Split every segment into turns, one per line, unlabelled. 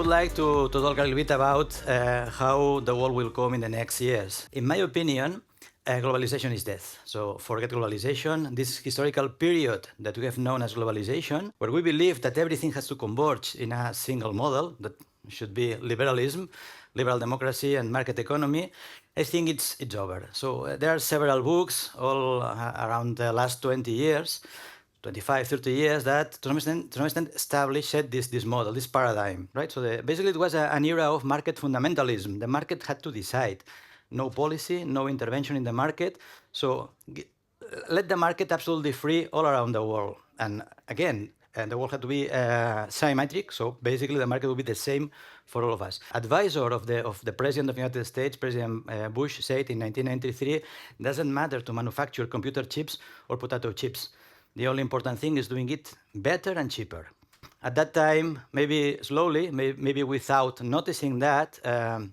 like to talk a little bit about how the world will come in the next years. In my opinion, globalization is death. So forget globalization. This historical period that we have known as globalization, where we believe that everything has to converge in a single model that should be liberalism, liberal democracy, and market economy, I think it's over. So there are several books all around the last 20 years, 25, 30 years that to some extent established this model, this paradigm, right? So basically it was an era of market fundamentalism. The market had to decide. No policy, no intervention in the market. So let the market absolutely free all around the world. And again, the world had to be symmetric. So basically the market will be the same for all of us. Advisor of the President of the United States, President Bush, said in 1993, doesn't matter to manufacture computer chips or potato chips. The only important thing is doing it better and cheaper. At that time, maybe slowly, maybe without noticing that,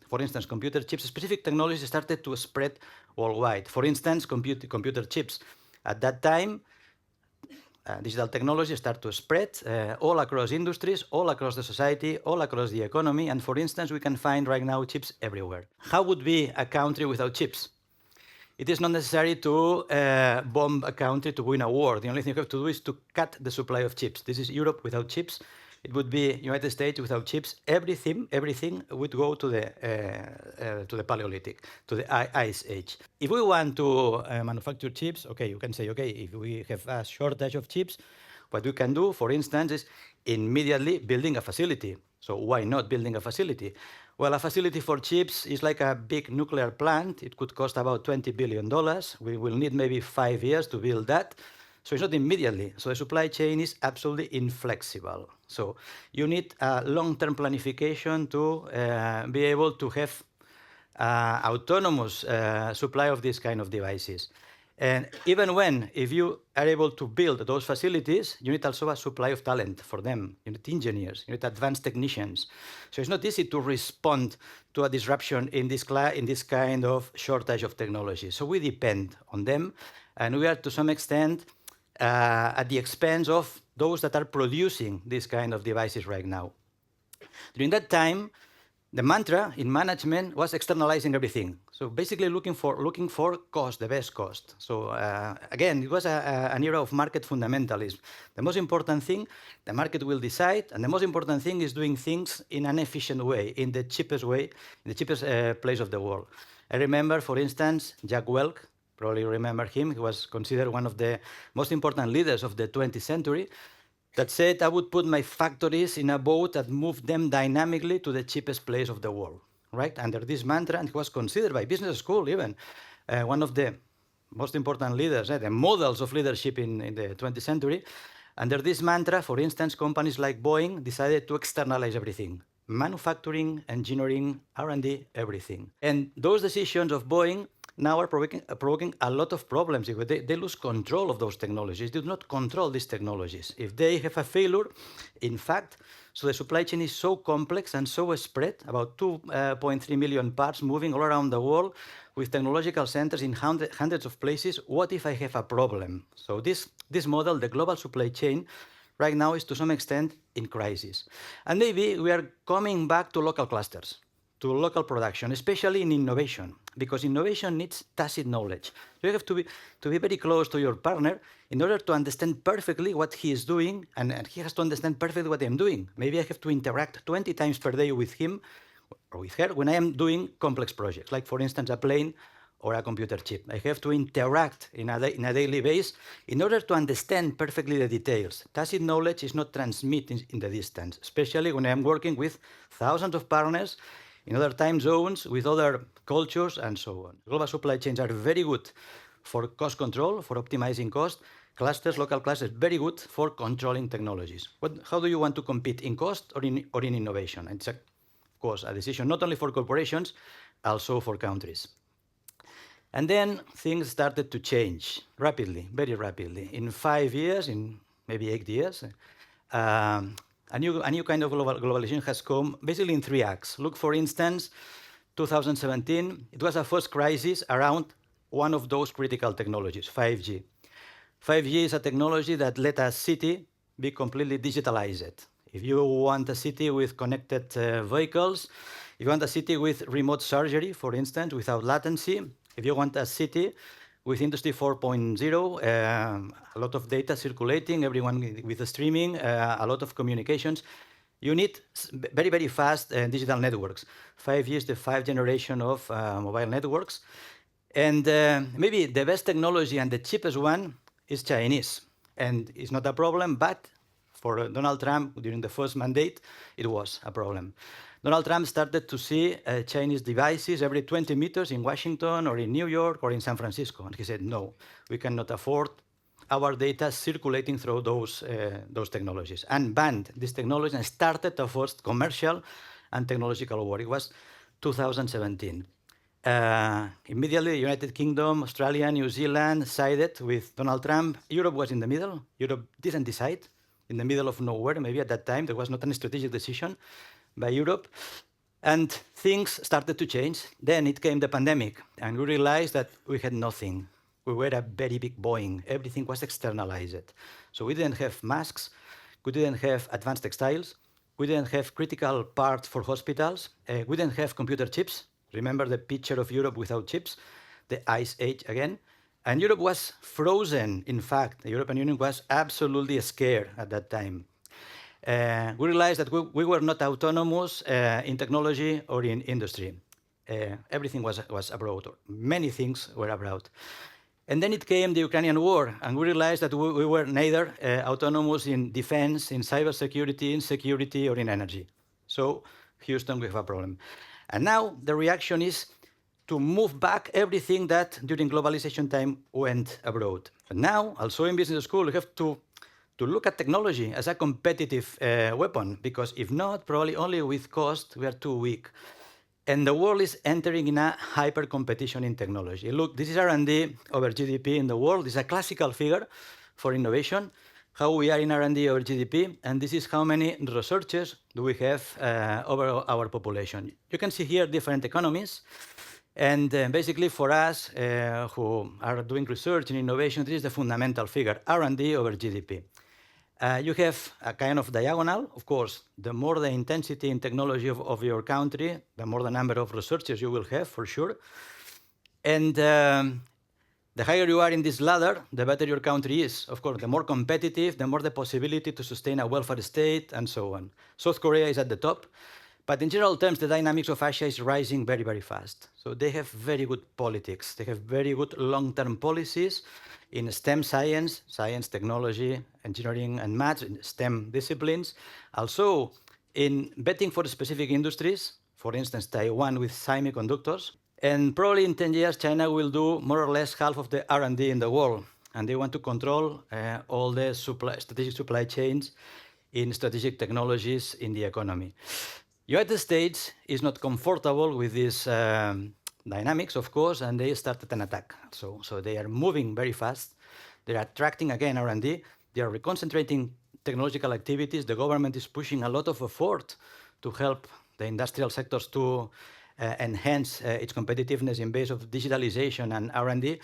for instance, computer chips, specific technologies started to spread worldwide. For instance, computer chips. At that time, digital technology started to spread all across industries, all across the society, all across the economy. And for instance, we can find right now chips everywhere. How would be a country without chips? It is not necessary to bomb a country to win a war. The only thing you have to do is to cut the supply of chips. This is Europe without chips. It would be United States without chips. Everything would go to the Paleolithic, to the Ice Age. If we want to manufacture chips, okay, you can say, okay, if we have a shortage of chips, what we can do, for instance, is immediately building a facility. So why not building a facility? Well, a facility for chips is like a big nuclear plant. It could cost about $20 billion. We will need maybe 5 years to build that. So it's not immediately. So the supply chain is absolutely inflexible. So you need a long-term planification to be able to have autonomous supply of this kind of devices. And even if you are able to build those facilities, you need also a supply of talent for them. You need engineers, you need advanced technicians. So it's not easy to respond to a disruption in this kind of shortage of technology. So we depend on them, and we are to some extent at the expense of those that are producing these kind of devices right now. During that time, the mantra in management was externalizing everything. So basically looking for cost, the best cost. So again, it was an era of market fundamentalism. The most important thing, the market will decide, and the most important thing is doing things in an efficient way, in the cheapest way, in the cheapest place of the world. I remember, for instance, Jack Welch, probably remember him. He was considered one of the most important leaders of the 20th century. That said, I would put my factories in a boat that moved them dynamically to the cheapest place of the world, right? Under this mantra, and he was considered by business school even one of the most important leaders, the models of leadership in the 20th century. Under this mantra, for instance, companies like Boeing decided to externalize everything. Manufacturing, engineering, R&D, everything. And those decisions of Boeing now are provoking a lot of problems. They lose control of those technologies. They do not control these technologies. If they have a failure, in fact, so the supply chain is so complex and so spread, about 2.3 million parts moving all around the world with technological centers in hundreds of places. What if I have a problem? So this model, the global supply chain, right now is to some extent in crisis. And maybe we are coming back to local clusters, to local production, especially in innovation, because innovation needs tacit knowledge. You have to be very close to your partner in order to understand perfectly what he is doing, and he has to understand perfectly what I'm doing. Maybe I have to interact 20 times per day with him or with her when I am doing complex projects, like for instance a plane or a computer chip. I have to interact in a daily basis in order to understand perfectly the details. Tacit knowledge is not transmitted in the distance, especially when I'm working with thousands of partners in other time zones, with other cultures, and so on. Global supply chains are very good for cost control, for optimizing cost. Clusters, local clusters, very good for controlling technologies. How do you want to compete, in cost or in innovation? It's, of course, a decision not only for corporations, also for countries. And then things started to change rapidly, very rapidly. In 5 years, in maybe 8 years, a new kind of globalization has come basically in 3 acts. Look, for instance, 2017, it was a first crisis around one of those critical technologies, 5G. 5G is a technology that let a city be completely digitalized. If you want a city with connected vehicles, if you want a city with remote surgery, for instance, without latency, if you want a city with Industry 4.0, a lot of data circulating, everyone with the streaming, a lot of communications, you need very, very fast digital networks. 5G is the 5th generation of mobile networks. And maybe the best technology and the cheapest one is Chinese. And it's not a problem, but for Donald Trump, during the first mandate, it was a problem. Donald Trump started to see Chinese devices every 20 meters in Washington or in New York or in San Francisco. And he said, no, we cannot afford our data circulating through those technologies, and banned this technology and started the first commercial and technological war. It was 2017. Immediately, United Kingdom, Australia, New Zealand sided with Donald Trump. Europe was in the middle. Europe didn't decide, in the middle of nowhere. Maybe at that time, there was not a strategic decision by Europe. And things started to change. Then it came the pandemic, and we realized that we had nothing. We were a very big Boeing. Everything was externalized. So we didn't have masks. We didn't have advanced textiles. We didn't have critical parts for hospitals. We didn't have computer chips. Remember the picture of Europe without chips? The Ice Age again. And Europe was frozen. In fact, the European Union was absolutely scared at that time. We realized that we were not autonomous in technology or in industry. Everything was abroad. Many things were abroad. And then it came the Ukrainian war, and we realized that we were neither autonomous in defense, in cybersecurity, in security, or in energy. So, Houston, we have a problem. And now the reaction is to move back everything that during globalization time went abroad. But now, also in business school, we have to look at technology as a competitive weapon, because if not, probably only with cost, we are too weak. And the world is entering in a hyper competition in technology. Look, this is R&D over GDP in the world. It's a classical figure for innovation, how we are in R&D over GDP, and this is how many researchers do we have over our population. You can see here different economies, and basically for us who are doing research and innovation, this is the fundamental figure, R&D over GDP. You have a kind of diagonal. Of course, the more the intensity in technology of your country, the more the number of researchers you will have, for sure. And the higher you are in this ladder, the better your country is. Of course, the more competitive, the more the possibility to sustain a welfare state, and so on. South Korea is at the top. But in general terms, the dynamics of Asia is rising very, very fast. So they have very good politics. They have very good long-term policies in STEM science, technology, engineering, and maths, in STEM disciplines. Also, in betting for specific industries, for instance, Taiwan with semiconductors. And probably in 10 years, China will do more or less half of the R&D in the world. And they want to control all the strategic supply chains in strategic technologies in the economy. United States is not comfortable with these dynamics, of course, and they started an attack. So they are moving very fast. They are attracting, again, R&D. They are reconcentrating technological activities. The government is pushing a lot of effort to help the industrial sectors to enhance its competitiveness in base of digitalization and R&D.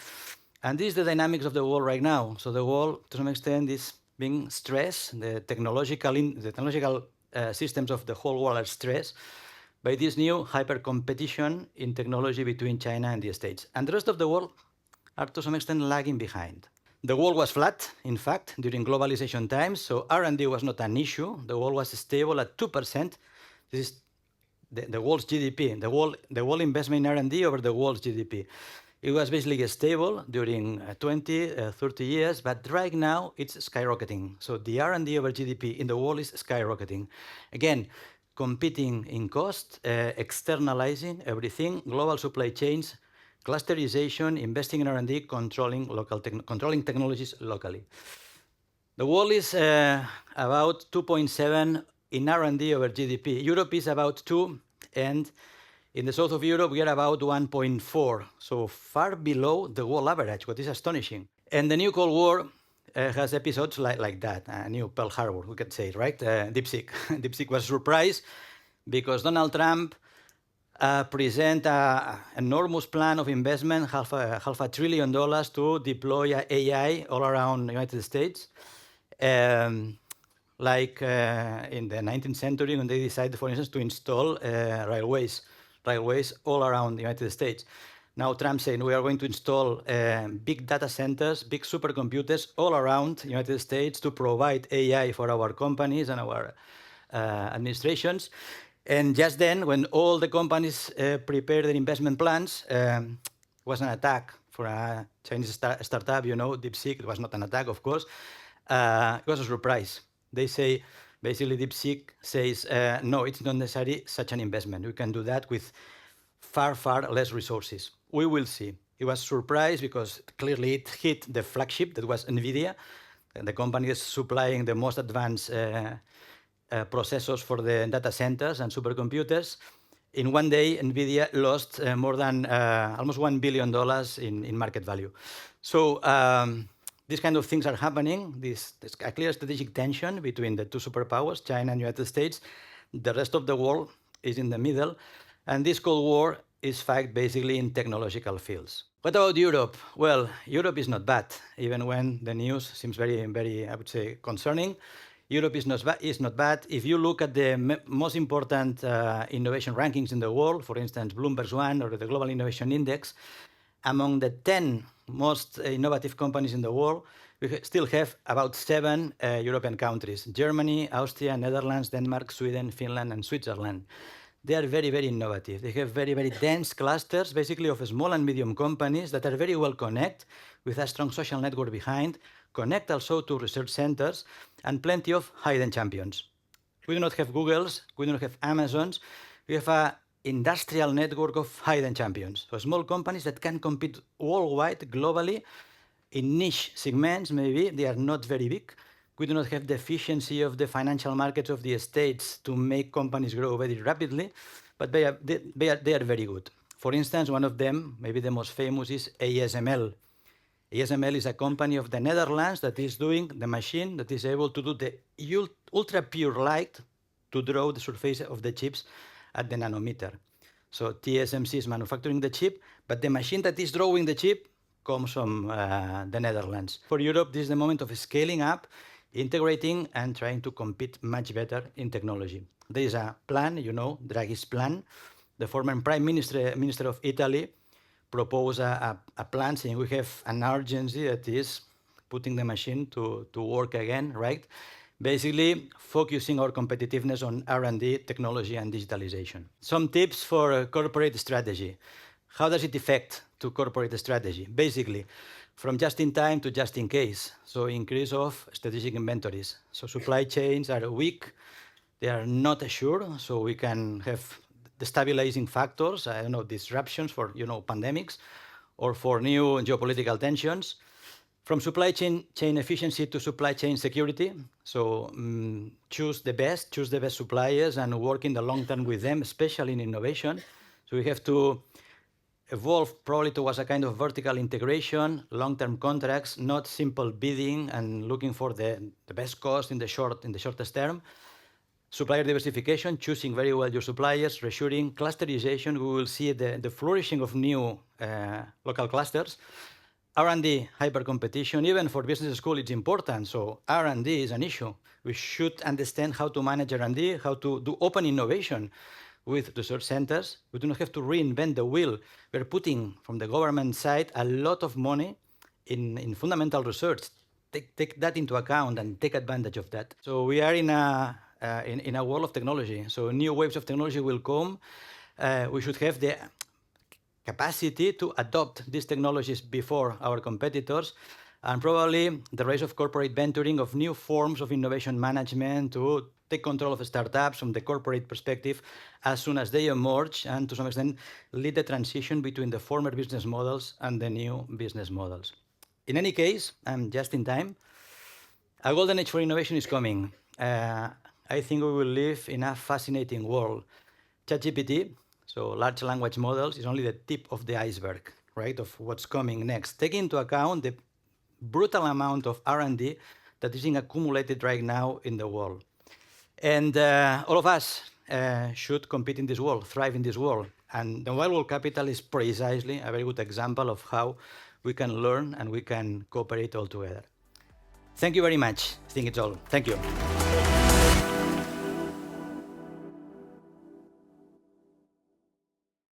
And this is the dynamics of the world right now. So the world, to some extent, is being stressed. The technological systems of the whole world are stressed by this new hyper-competition in technology between China and the States. And the rest of the world are, to some extent, lagging behind. The world was flat, in fact, during globalization times, so R&D was not an issue. The world was stable at 2%. This is the world's GDP, the world investment in R&D over the world's GDP. It was basically stable during 20, 30 years, but right now it's skyrocketing. So the R&D over GDP in the world is skyrocketing. Again, competing in cost, externalizing everything, global supply chains, clusterization, investing in R&D, controlling technologies locally. The world is about 2.7 in R&D over GDP. Europe is about 2, and in the south of Europe, we are about 1.4, so far below the world average, what is astonishing. And the new Cold War has episodes like that, a new Pearl Harbor, we could say, right? DeepSeek. DeepSeek was surprised because Donald Trump present an enormous plan of investment, half a $1 trillion to deploy AI all around the United States. like in the 19th century when they decided, for instance, to install railways all around the United States. Now Trump saying we are going to install big data centers, big supercomputers all around the United States to provide AI for our companies and our administrations. And just then, when all the companies prepare their investment plans, was an attack for a Chinese startup, DeepSeek. It was not an attack, of course. It was a surprise. They say, basically, DeepSeek says, no, it's not necessary such an investment. We can do that with far, far less resources. We will see. It was surprised because clearly it hit the flagship that was NVIDIA. The company is supplying the most advanced processors for the data centers and supercomputers. In one day, NVIDIA lost more than almost $1 billion in market value. So these kind of things are happening. There's a clear strategic tension between the two superpowers, China and United States. The rest of the world is in the middle. And this Cold War is fought basically in technological fields. What about Europe? Well, Europe is not bad, even when the news seems very, very, I would say, concerning. Europe is not bad. If you look at the most important innovation rankings in the world, for instance, Bloomberg's one or the Global Innovation Index, among the 10 most innovative companies in the world, we still have about 7 European countries: Germany, Austria, Netherlands, Denmark, Sweden, Finland, and Switzerland. They are very, very innovative. They have very, very dense clusters, basically of small and medium companies that are very well connected with a strong social network behind, connect also to research centers, and plenty of hidden champions. We do not have Googles, we do not have Amazons. We have an industrial network of hidden champions. So small companies that can compete worldwide, globally, in niche segments, maybe. They are not very big. We do not have the efficiency of the financial markets of the States to make companies grow very rapidly, but they are very good. For instance, one of them, maybe the most famous, is ASML. ASML is a company of the Netherlands that is doing the machine that is able to do the ultra pure light to draw the surface of the chips at the nanometer. So TSMC is manufacturing the chip, but the machine that is drawing the chip comes from the Netherlands. For Europe, this is the moment of scaling up, integrating, and trying to compete much better in technology. There is a plan, Draghi's plan. The former Prime Minister of Italy proposed a plan saying we have an urgency that is putting the machine to work again, right? Basically, focusing our competitiveness on R&D, technology, and digitalization. Some tips for corporate strategy. How does it affect to corporate strategy? Basically, from just-in-time to just-in-case, so increase of strategic inventories. So supply chains are weak, they are not assured, so we can have the stabilizing factors, disruptions for, pandemics, or for new geopolitical tensions. From supply chain efficiency to supply chain security, so choose the best suppliers and work in the long term with them, especially in innovation. So we have to evolve probably towards a kind of vertical integration, long-term contracts, not simple bidding and looking for the best cost in the shortest term. Supplier diversification, choosing very well your suppliers, reshoring, clusterization. We will see the flourishing of new local clusters. R&D, hyper competition, even for business school, it's important. So R&D is an issue. We should understand how to manage R&D, how to do open innovation with research centers. We do not have to reinvent the wheel. We're putting, from the government side, a lot of money in fundamental research. Take that into account and take advantage of that. So we are in a world of technology. So new waves of technology will come. We should have the capacity to adopt these technologies before our competitors, and probably the rise of corporate venturing, of new forms of innovation management to take control of startups from the corporate perspective as soon as they emerge, and to some extent lead the transition between the former business models and the new business models. In any case, I'm just in time. A golden age for innovation is coming. I think we will live in a fascinating world. ChatGPT, so large language models, is only the tip of the iceberg, right, of what's coming next. Take into account the brutal amount of R&D that is being accumulated right now in the world. And all of us should compete in this world, thrive in this world. And the World Capital is precisely a very good example of how we can learn and we can cooperate all together. Thank you very much. I think it's all. Thank you.